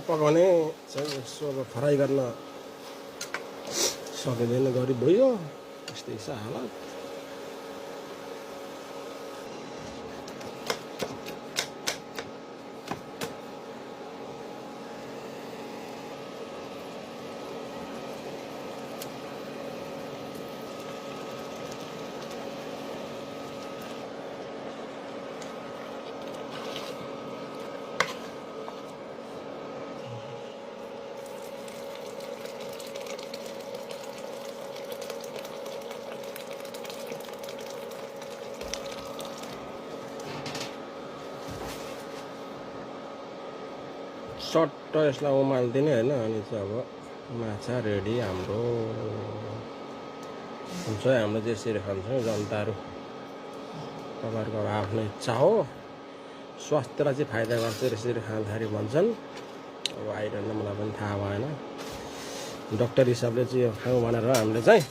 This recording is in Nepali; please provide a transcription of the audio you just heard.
पकाउने चाहिँ यसो अब फ्राई गर्न सकिँदैन, गरिब भयो यस्तै छ हालत। सट्ट यसलाई उमालिदिने होइन, अनि चाहिँ अब माछा रेडी हाम्रो हुन्छ। हाम्रो चाहिँ यसरी खान्छौँ जनताहरू, तपाईँहरूको अब आफ्नो इच्छा हो। स्वास्थ्यलाई चाहिँ फाइदा गर्छ यसरी खाँदाखेरि भन्छन्। अब आइरहन्न, मलाई पनि थाहा भएन। डक्टर हिसाबले चाहिँ यो खाउँ भनेर हामीले चाहिँ